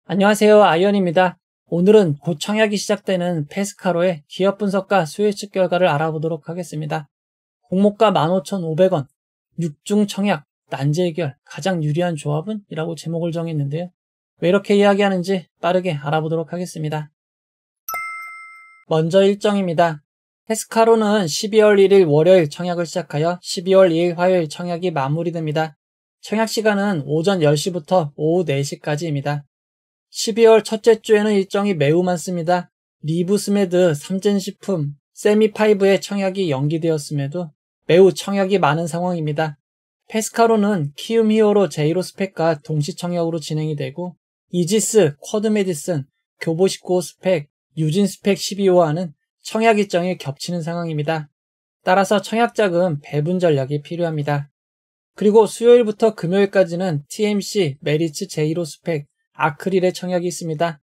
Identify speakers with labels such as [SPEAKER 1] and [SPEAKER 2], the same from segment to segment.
[SPEAKER 1] 안녕하세요. 아이언입니다. 오늘은 곧 청약이 시작되는 페스카로의 기업 분석과 수요 예측 결과를 알아보도록 하겠습니다. 공모가 15,500원, 6중 청약, 난제 해결, 가장 유리한 조합은? 이라고 제목을 정했는데요. 왜 이렇게 이야기하는지 빠르게 알아보도록 하겠습니다. 먼저 일정입니다. 페스카로는 12월 1일 월요일 청약을 시작하여 12월 2일 화요일 청약이 마무리됩니다. 청약 시간은 오전 10시부터 오후 4시까지입니다. 12월 첫째 주에는 일정이 매우 많습니다. 리브스메드, 삼젠식품, 세미5의 청약이 연기되었음에도 매우 청약이 많은 상황입니다. 페스카로는 키움 히어로 제이로스펙과 동시 청약으로 진행이 되고 이지스, 쿼드메디슨, 교보19 스펙, 유진 스펙 12호와는 청약 일정이 겹치는 상황입니다. 따라서 청약자금 배분 전략이 필요합니다. 그리고 수요일부터 금요일까지는 TMC, 메리츠 제이로 스펙, 아크릴의 청약이 있습니다.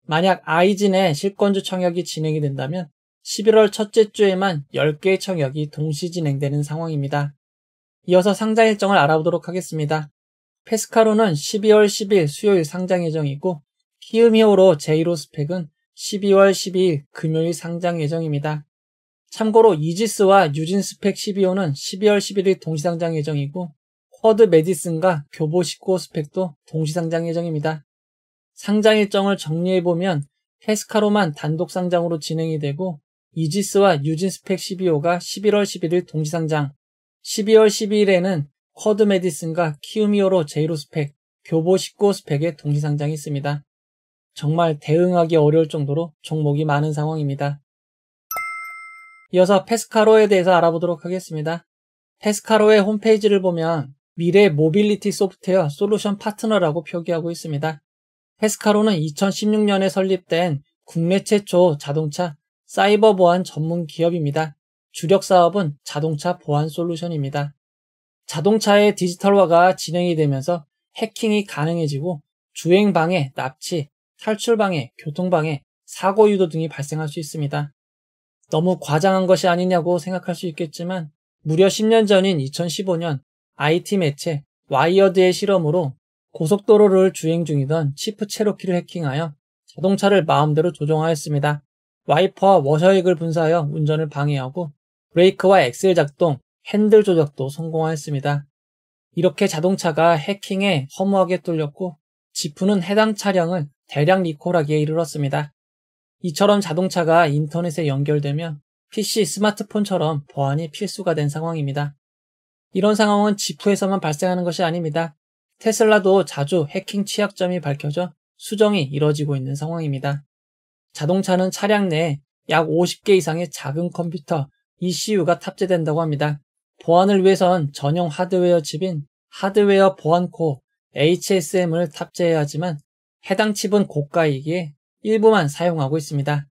[SPEAKER 1] 만약 아이진의 실권주 청약이 진행이 된다면 11월 첫째 주에만 10개의 청약이 동시 진행되는 상황입니다. 이어서 상장 일정을 알아보도록 하겠습니다. 페스카로는 12월 10일 수요일 상장 예정이고 키움 히어로 제이로 스펙은 12월 12일 금요일 상장 예정입니다. 참고로 이지스와 유진 스펙 12호는 12월 11일 동시 상장 예정이고 쿼드 메디슨과 교보19 스펙도 동시 상장 예정입니다. 상장 일정을 정리해보면 페스카로만 단독 상장으로 진행이 되고 이지스와 유진 스펙 12호가 11월 11일 동시 상장, 12월 12일에는 쿼드 메디슨과 키움 히어로 제이로 스펙, 교보19 스펙의 동시 상장이 있습니다. 정말 대응하기 어려울 정도로 종목이 많은 상황입니다. 이어서 페스카로에 대해서 알아보도록 하겠습니다. 페스카로의 홈페이지를 보면 미래 모빌리티 소프트웨어 솔루션 파트너라고 표기하고 있습니다. 페스카로는 2016년에 설립된 국내 최초 자동차 사이버 보안 전문 기업입니다. 주력 사업은 자동차 보안 솔루션입니다. 자동차의 디지털화가 진행이 되면서 해킹이 가능해지고 주행 방해, 납치, 탈출 방해, 교통 방해, 사고 유도 등이 발생할 수 있습니다. 너무 과장한 것이 아니냐고 생각할 수 있겠지만 무려 10년 전인 2015년 IT 매체 와이어드의 실험으로 고속도로를 주행 중이던 치프 체로키를 해킹하여 자동차를 마음대로 조종하였습니다. 와이퍼와 워셔액을 분사하여 운전을 방해하고 브레이크와 엑셀 작동, 핸들 조작도 성공하였습니다. 이렇게 자동차가 해킹에 허무하게 뚫렸고 지프는 해당 차량을 대량 리콜하기에 이르렀습니다. 이처럼 자동차가 인터넷에 연결되면 PC, 스마트폰처럼 보안이 필수가 된 상황입니다. 이런 상황은 지프에서만 발생하는 것이 아닙니다. 테슬라도 자주 해킹 취약점이 밝혀져 수정이 이뤄지고 있는 상황입니다. 자동차는 차량 내에 약 50개 이상의 작은 컴퓨터, ECU가 탑재된다고 합니다. 보안을 위해선 전용 하드웨어 칩인 하드웨어 보안 코어, HSM을 탑재해야 하지만 해당 칩은 고가이기에 일부만 사용하고 있습니다.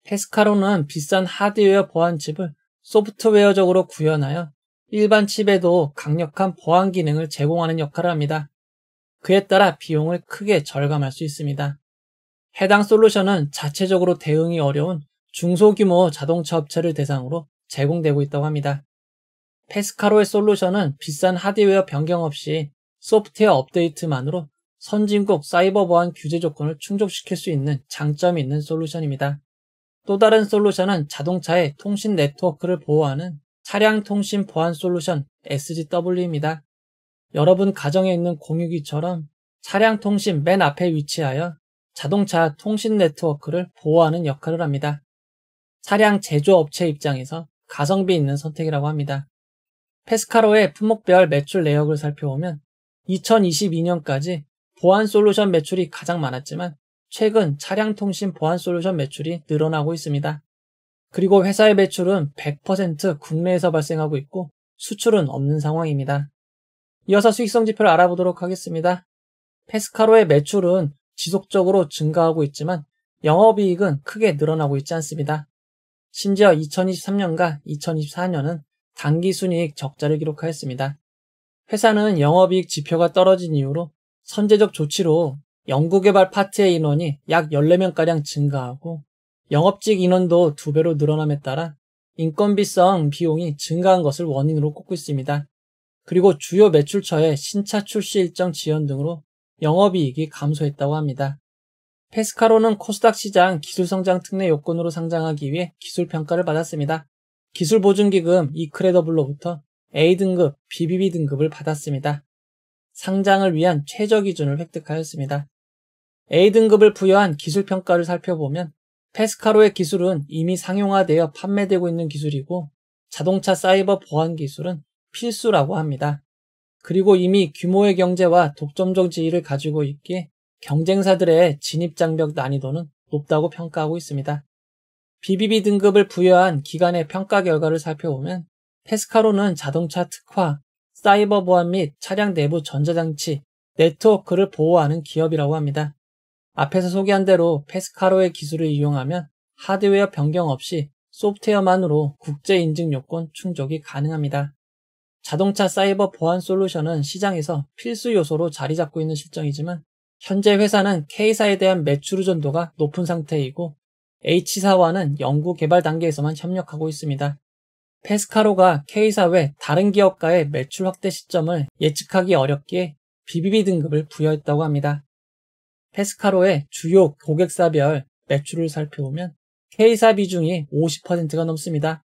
[SPEAKER 1] 페스카로는 비싼 하드웨어 보안 칩을 소프트웨어적으로 구현하여 일반 칩에도 강력한 보안 기능을 제공하는 역할을 합니다. 그에 따라 비용을 크게 절감할 수 있습니다. 해당 솔루션은 자체적으로 대응이 어려운 중소규모 자동차 업체를 대상으로 제공되고 있다고 합니다. 페스카로의 솔루션은 비싼 하드웨어 변경 없이 소프트웨어 업데이트만으로 선진국 사이버 보안 규제 조건을 충족시킬 수 있는 장점이 있는 솔루션입니다. 또 다른 솔루션은 자동차의 통신 네트워크를 보호하는 차량 통신 보안 솔루션 SGW입니다. 여러분 가정에 있는 공유기처럼 차량 통신 맨 앞에 위치하여 자동차 통신 네트워크를 보호하는 역할을 합니다. 차량 제조업체 입장에서 가성비 있는 선택이라고 합니다. 페스카로의 품목별 매출 내역을 살펴보면 2022년까지 보안 솔루션 매출이 가장 많았지만 최근 차량 통신 보안 솔루션 매출이 늘어나고 있습니다. 그리고 회사의 매출은 100% 국내에서 발생하고 있고 수출은 없는 상황입니다. 이어서 수익성 지표를 알아보도록 하겠습니다. 페스카로의 매출은 지속적으로 증가하고 있지만 영업이익은 크게 늘어나고 있지 않습니다. 심지어 2023년과 2024년은 당기순이익 적자를 기록하였습니다. 회사는 영업이익 지표가 떨어진 이후로 선제적 조치로 연구개발 파트의 인원이 약 14명가량 증가하고 영업직 인원도 2배로 늘어남에 따라 인건비성 비용이 증가한 것을 원인으로 꼽고 있습니다. 그리고 주요 매출처의 신차 출시 일정 지연 등으로 영업이익이 감소했다고 합니다. 페스카로는 코스닥 시장 기술성장 특례 요건으로 상장하기 위해 기술평가를 받았습니다. 기술보증기금 이크레더블로부터 A등급, BBB 등급을 받았습니다. 상장을 위한 최저 기준을 획득하였습니다. A등급을 부여한 기술평가를 살펴보면 페스카로의 기술은 이미 상용화되어 판매되고 있는 기술이고 자동차 사이버 보안 기술은 필수라고 합니다. 그리고 이미 규모의 경제와 독점적 지위를 가지고 있기에 경쟁사들의 진입장벽 난이도는 높다고 평가하고 있습니다. BBB 등급을 부여한 기관의 평가 결과를 살펴보면 페스카로는 자동차 특화, 사이버 보안 및 차량 내부 전자장치, 네트워크를 보호하는 기업이라고 합니다. 앞에서 소개한 대로 페스카로의 기술을 이용하면 하드웨어 변경 없이 소프트웨어만으로 국제 인증 요건 충족이 가능합니다. 자동차 사이버 보안 솔루션은 시장에서 필수 요소로 자리 잡고 있는 실정이지만 현재 회사는 K사에 대한 매출 의존도가 높은 상태이고 H사와는 연구 개발 단계에서만 협력하고 있습니다. 페스카로가 K사 외 다른 기업과의 매출 확대 시점을 예측하기 어렵기에 BBB 등급을 부여했다고 합니다. 페스카로의 주요 고객사별 매출을 살펴보면 K사 비중이 50%가 넘습니다.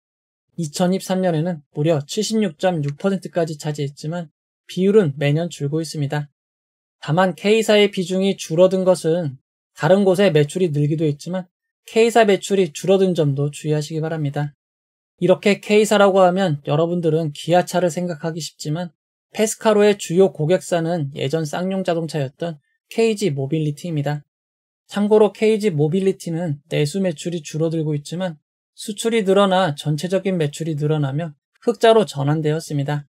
[SPEAKER 1] 2023년에는 무려 76.6%까지 차지했지만 비율은 매년 줄고 있습니다. 다만 K사의 비중이 줄어든 것은 다른 곳의 매출이 늘기도 했지만 K사 매출이 줄어든 점도 주의하시기 바랍니다. 이렇게 K사라고 하면 여러분들은 기아차를 생각하기 쉽지만 페스카로의 주요 고객사는 예전 쌍용 자동차였던 KG 모빌리티입니다. 참고로 KG 모빌리티는 내수 매출이 줄어들고 있지만 수출이 늘어나 전체적인 매출이 늘어나며 흑자로 전환되었습니다.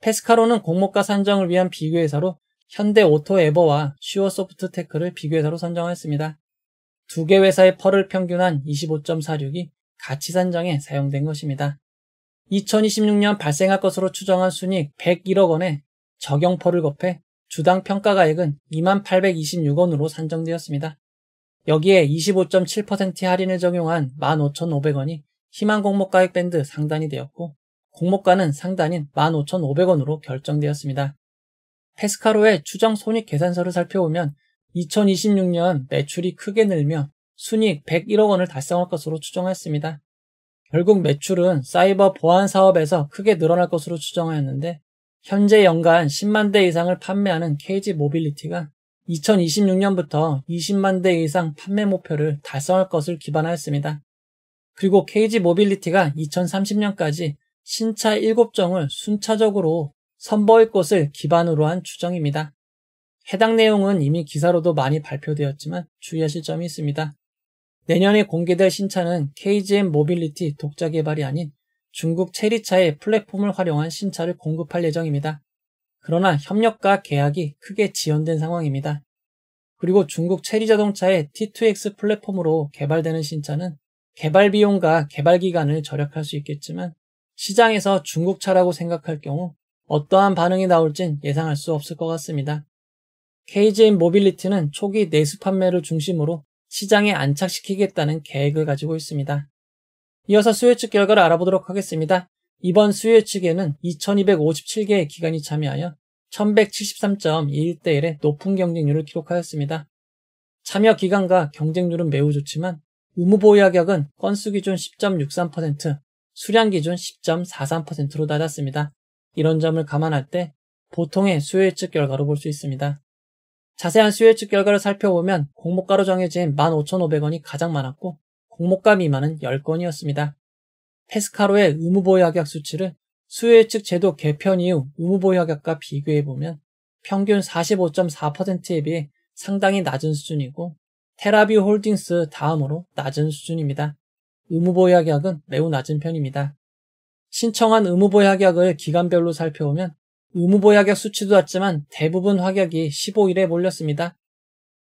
[SPEAKER 1] 페스카로는 공모가 산정을 위한 비교회사로 현대오토에버와 슈어소프트테크를 비교회사로 선정하였습니다. 두 개 회사의 펄을 평균한 25.46이 가치 산정에 사용된 것입니다. 2026년 발생할 것으로 추정한 순이익 101억 원에 적용 펄을 곱해 주당 평가가액은 2826원으로 산정되었습니다. 여기에 25.7% 할인을 적용한 15,500원이 희망 공모가액 밴드 상단이 되었고 공모가는 상단인 15,500원으로 결정되었습니다. 페스카로의 추정 손익 계산서를 살펴보면 2026년 매출이 크게 늘며 순이익 101억 원을 달성할 것으로 추정하였습니다. 결국 매출은 사이버 보안 사업에서 크게 늘어날 것으로 추정하였는데 현재 연간 10만 대 이상을 판매하는 KG 모빌리티가 2026년부터 20만 대 이상 판매 목표를 달성할 것을 기반하였습니다. 그리고 KG 모빌리티가 2030년까지 신차 7종을 순차적으로 선보일 것을 기반으로 한 추정입니다. 해당 내용은 이미 기사로도 많이 발표되었지만 주의하실 점이 있습니다. 내년에 공개될 신차는 KGM 모빌리티 독자 개발이 아닌 중국 체리차의 플랫폼을 활용한 신차를 공급할 예정입니다. 그러나 협력과 계약이 크게 지연된 상황입니다. 그리고 중국 체리 자동차의 T2X 플랫폼으로 개발되는 신차는 개발 비용과 개발 기간을 절약할 수 있겠지만 시장에서 중국차라고 생각할 경우 어떠한 반응이 나올진 예상할 수 없을 것 같습니다. KGM 모빌리티는 초기 내수 판매를 중심으로 시장에 안착시키겠다는 계획을 가지고 있습니다. 이어서 수요 예측 결과를 알아보도록 하겠습니다. 이번 수요 예측에는 2257개의 기관이 참여하여 1173.21대 1의 높은 경쟁률을 기록하였습니다. 참여 기간과 경쟁률은 매우 좋지만 의무보유 가격은 건수 기준 10.63%, 수량 기준 10.43%로 낮았습니다. 이런 점을 감안할 때 보통의 수요 예측 결과로 볼 수 있습니다. 자세한 수요 예측 결과를 살펴보면 공모가로 정해진 15,500원이 가장 많았고 공모가 미만은 10건이었습니다. 페스카로의 의무보유 가격 수치를 수요 예측 제도 개편 이후 의무보유 가격과 비교해보면 평균 45.4%에 비해 상당히 낮은 수준이고 테라뷰 홀딩스 다음으로 낮은 수준입니다. 의무보유 가격은 매우 낮은 편입니다. 신청한 의무보유 가격을 기간별로 살펴보면 의무보유 가격 수치도 낮지만 대부분 가격이 15일에 몰렸습니다.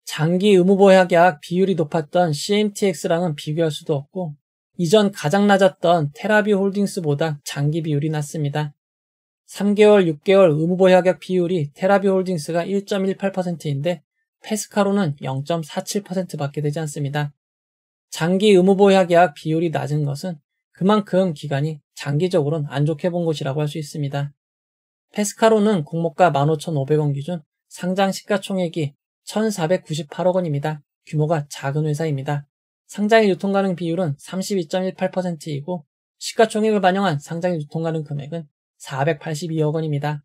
[SPEAKER 1] 장기 의무보유 가격 비율이 높았던 CMTX랑은 비교할 수도 없고 이전 가장 낮았던 테라뷰 홀딩스보다 장기 비율이 낮습니다. 3개월, 6개월 의무보유 가격 비율이 테라뷰 홀딩스가 1.18%인데 페스카로는 0.47%밖에 되지 않습니다. 장기 의무보유 가격 비율이 낮은 것은 그만큼 기간이 장기적으로는 안 좋게 본 것이라고 할 수 있습니다. 페스카로는 공모가 15,500원 기준 상장 시가총액이 1,498억 원입니다. 규모가 작은 회사입니다. 상장일 유통가능 비율은 32.18%이고 시가총액을 반영한 상장일 유통가능 금액은 482억 원입니다.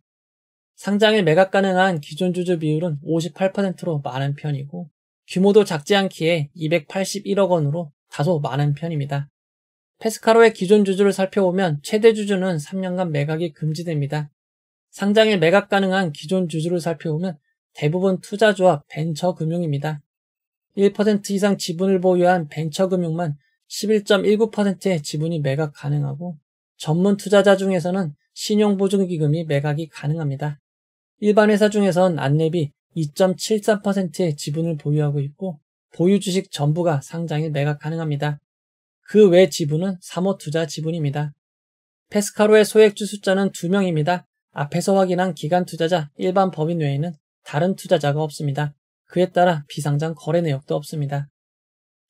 [SPEAKER 1] 상장일 매각 가능한 기존 주주 비율은 58%로 많은 편이고 규모도 작지 않기에 281억 원으로 다소 많은 편입니다. 페스카로의 기존 주주를 살펴보면 최대 주주는 3년간 매각이 금지됩니다. 상장일 매각 가능한 기존 주주를 살펴보면 대부분 투자조합 벤처금융입니다. 1% 이상 지분을 보유한 벤처금융만 11.19%의 지분이 매각 가능하고 전문 투자자 중에서는 신용보증기금이 매각이 가능합니다. 일반 회사 중에선 안랩이 2.73%의 지분을 보유하고 있고 보유 주식 전부가 상장일 매각 가능합니다. 그 외 지분은 사모투자 지분입니다. 페스카로의 소액주 숫자는 2명입니다. 앞에서 확인한 기관투자자, 일반 법인 외에는 다른 투자자가 없습니다. 그에 따라 비상장 거래 내역도 없습니다.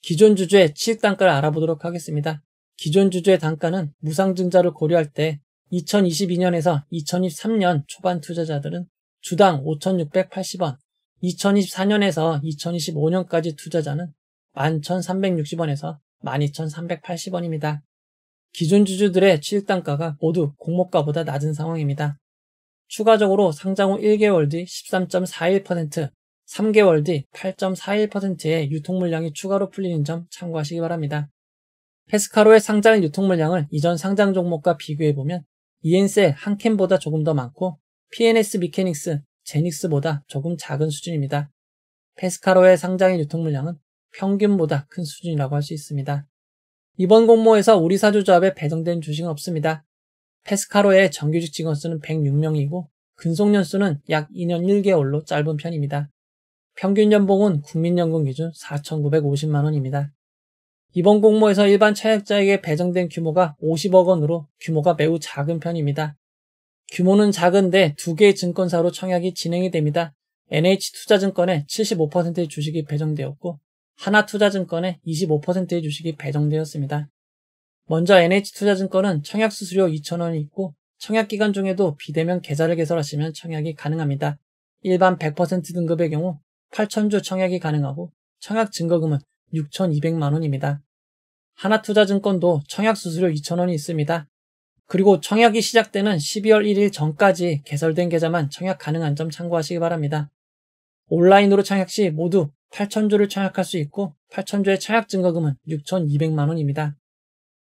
[SPEAKER 1] 기존 주주의 취득단가를 알아보도록 하겠습니다. 기존 주주의 단가는 무상증자를 고려할 때 2022년에서 2023년 초반 투자자들은 주당 5,680원, 2024년에서 2025년까지 투자자는 11,360원에서 12,380원입니다. 기존 주주들의 취득단가가 모두 공모가보다 낮은 상황입니다. 추가적으로 상장 후 1개월 뒤 13.41%, 3개월 뒤 8.41%의 유통물량이 추가로 풀리는 점 참고하시기 바랍니다. 페스카로의 상장 유통물량을 이전 상장 종목과 비교해보면 이엔셀 한 캔보다 조금 더 많고 PNS 미케닉스, 제닉스보다 조금 작은 수준입니다. 페스카로의 상장인 유통물량은 평균보다 큰 수준이라고 할 수 있습니다. 이번 공모에서 우리 사주조합에 배정된 주식은 없습니다. 페스카로의 정규직 직원 수는 106명이고 근속연수는 약 2년 1개월로 짧은 편입니다. 평균 연봉은 국민연금 기준 4,950만원입니다. 이번 공모에서 일반 차약자에게 배정된 규모가 50억 원으로 규모가 매우 작은 편입니다. 규모는 작은데 2개의 증권사로 청약이 진행이 됩니다. NH투자증권에 75%의 주식이 배정되었고 하나투자증권에 25%의 주식이 배정되었습니다. 먼저 NH투자증권은 청약수수료 2,000원이 있고 청약기간 중에도 비대면 계좌를 개설하시면 청약이 가능합니다. 일반 100% 등급의 경우 8,000주 청약이 가능하고 청약 증거금은 6,200만원입니다. 하나투자증권도 청약수수료 2,000원이 있습니다. 그리고 청약이 시작되는 12월 1일 전까지 개설된 계좌만 청약 가능한 점 참고하시기 바랍니다. 온라인으로 청약 시 모두 8,000주를 청약할 수 있고 8,000주의 청약 증거금은 6,200만원입니다.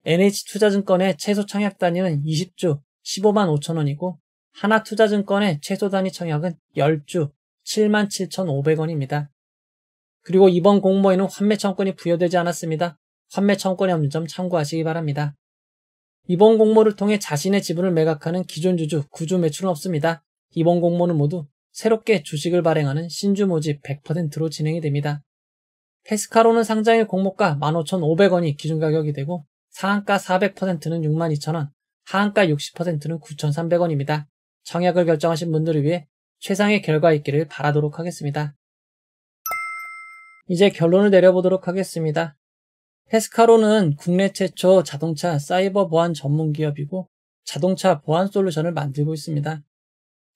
[SPEAKER 1] NH투자증권의 최소 청약 단위는 20주 15만 5천원이고 하나투자증권의 최소 단위 청약은 10주 77,500원입니다. 그리고 이번 공모에는 환매청권이 부여되지 않았습니다. 환매청권이 없는 점 참고하시기 바랍니다. 이번 공모를 통해 자신의 지분을 매각하는 기존 주주, 구주 매출은 없습니다. 이번 공모는 모두 새롭게 주식을 발행하는 신주 모집 100%로 진행이 됩니다. 페스카로는 상장일 공모가 15,500원이 기준 가격이 되고 상한가 400%는 62,000원, 하한가 60%는 9,300원입니다. 청약을 결정하신 분들을 위해 최상의 결과 있기를 바라도록 하겠습니다. 이제 결론을 내려보도록 하겠습니다. 페스카로는 국내 최초 자동차 사이버 보안 전문 기업이고 자동차 보안 솔루션을 만들고 있습니다.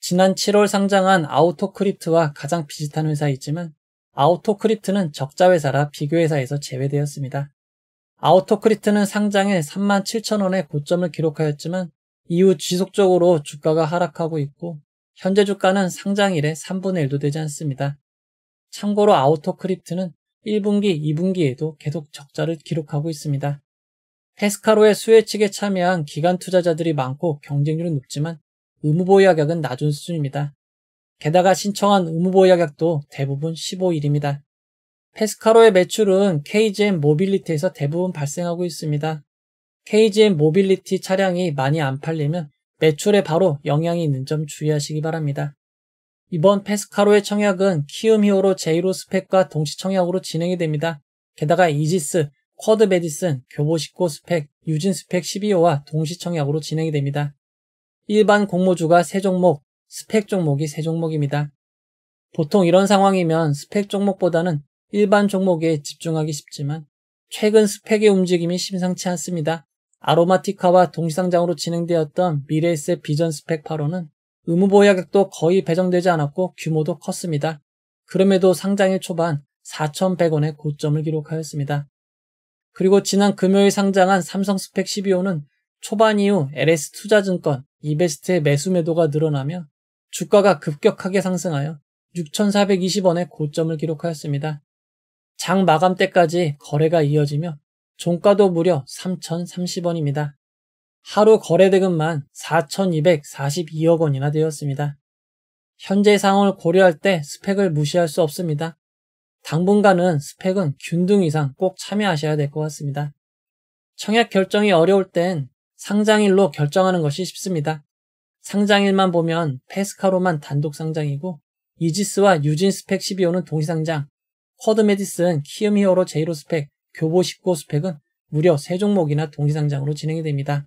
[SPEAKER 1] 지난 7월 상장한 아우토크립트와 가장 비슷한 회사이지만 아우토크립트는 적자 회사라 비교 회사에서 제외되었습니다. 아우토크립트는 상장에 37,000원의 고점을 기록하였지만 이후 지속적으로 주가가 하락하고 있고 현재 주가는 상장일의 3분의 1도 되지 않습니다. 참고로 아우토크립트는 1분기, 2분기에도 계속 적자를 기록하고 있습니다. 페스카로의 수혜 측에 참여한 기관 투자자들이 많고 경쟁률은 높지만 의무보유하격은 낮은 수준입니다. 게다가 신청한 의무보유하격도 대부분 15일입니다. 페스카로의 매출은 KGM 모빌리티에서 대부분 발생하고 있습니다. KGM 모빌리티 차량이 많이 안 팔리면 매출에 바로 영향이 있는 점 주의하시기 바랍니다. 이번 페스카로의 청약은 키움 히어로 제이로 스펙과 동시 청약으로 진행이 됩니다. 게다가 이지스, 쿼드 메디슨, 교보식고 스펙, 유진 스펙 12호와 동시 청약으로 진행이 됩니다. 일반 공모주가 3종목, 스펙 종목이 3종목입니다. 보통 이런 상황이면 스펙 종목보다는 일반 종목에 집중하기 쉽지만 최근 스펙의 움직임이 심상치 않습니다. 아로마티카와 동시상장으로 진행되었던 미래에셋 비전 스펙 8호는 의무보유하격도 거의 배정되지 않았고 규모도 컸습니다. 그럼에도 상장일 초반 4,100원의 고점을 기록하였습니다. 그리고 지난 금요일 상장한 삼성 스펙 12호는 초반 이후 LS투자증권, 이베스트의 매수 매도가 늘어나며 주가가 급격하게 상승하여 6,420원의 고점을 기록하였습니다. 장 마감 때까지 거래가 이어지며 종가도 무려 3,030원입니다. 하루 거래 대금만 4,242억 원이나 되었습니다. 현재 상황을 고려할 때 스펙을 무시할 수 없습니다. 당분간은 스펙은 균등 이상 꼭 참여하셔야 될 것 같습니다. 청약 결정이 어려울 땐 상장일로 결정하는 것이 쉽습니다. 상장일만 보면 페스카로만 단독 상장이고 이지스와 유진 스펙 12호는 동시상장, 쿼드메디슨, 키움히어로 제이로 스펙, 교보 19 스펙은 무려 3종목이나 동시상장으로 진행이 됩니다.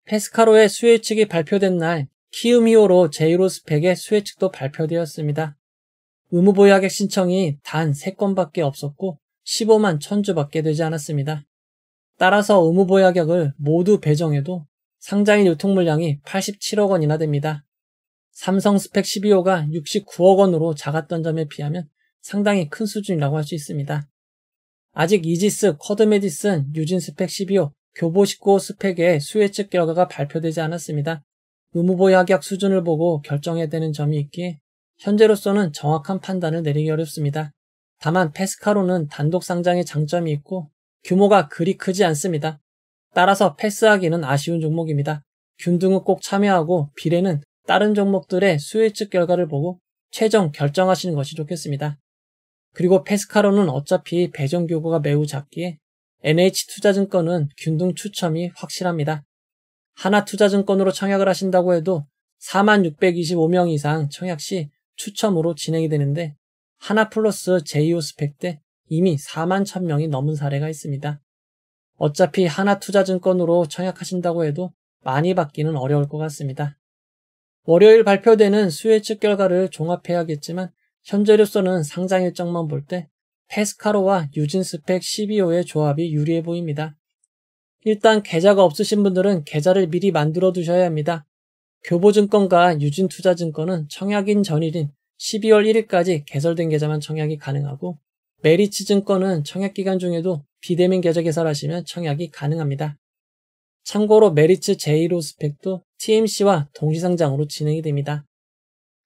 [SPEAKER 1] 페스카로의 수혜측이 발표된 날 키움히어로 제이로 스펙의 수혜측도 발표되었습니다. 의무보유 하객 신청이 단 3건밖에 없었고 15만 1000주밖에 되지 않았습니다. 따라서 의무보유 하객을 모두 배정해도 상장일 유통물량이 87억 원이나 됩니다. 삼성 스펙 12호가 69억 원으로 작았던 점에 비하면 상당히 큰 수준이라고 할 수 있습니다. 아직 이지스, 쿼드메디슨, 유진 스펙 12호, 교보 19호 스펙의 수혜측 결과가 발표되지 않았습니다. 의무보유 하객 수준을 보고 결정해야 되는 점이 있기에 현재로서는 정확한 판단을 내리기 어렵습니다. 다만 페스카로는 단독 상장의 장점이 있고 규모가 그리 크지 않습니다. 따라서 패스하기는 아쉬운 종목입니다. 균등은 꼭 참여하고 비례는 다른 종목들의 수혜측 결과를 보고 최종 결정하시는 것이 좋겠습니다. 그리고 페스카로는 어차피 배정 규모가 매우 작기에 NH투자증권은 균등 추첨이 확실합니다. 하나투자증권으로 청약을 하신다고 해도 4625명 이상 청약 시 추첨으로 진행이 되는데 하나플러스 제2호 스펙 때 이미 4만 1000명이 넘은 사례가 있습니다. 어차피 하나투자증권으로 청약하신다고 해도 많이 받기는 어려울 것 같습니다. 월요일 발표되는 수혜측 결과를 종합해야겠지만 현재로서는 상장 일정만 볼 때 페스카로와 유진 스펙 12호의 조합이 유리해 보입니다. 일단 계좌가 없으신 분들은 계좌를 미리 만들어 두셔야 합니다. 교보증권과 유진투자증권은 청약인 전일인 12월 1일까지 개설된 계좌만 청약이 가능하고 메리츠증권은 청약기간 중에도 비대면 계좌 개설하시면 청약이 가능합니다. 참고로 메리츠 제1호 스펙도 TMC와 동시상장으로 진행이 됩니다.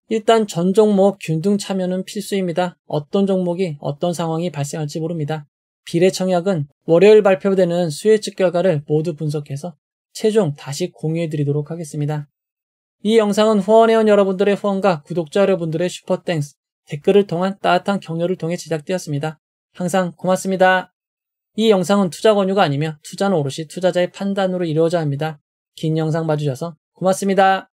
[SPEAKER 1] 일단 전 종목 균등 참여는 필수입니다. 어떤 종목이 어떤 상황이 발생할지 모릅니다. 비례 청약은 월요일 발표되는 수혜측 결과를 모두 분석해서 최종 다시 공유해 드리도록 하겠습니다. 이 영상은 후원회원 여러분들의 후원과 구독자 여러분들의 슈퍼땡스, 댓글을 통한 따뜻한 격려를 통해 제작되었습니다. 항상 고맙습니다. 이 영상은 투자 권유가 아니며 투자는 오롯이 투자자의 판단으로 이루어져야 합니다. 긴 영상 봐주셔서 고맙습니다.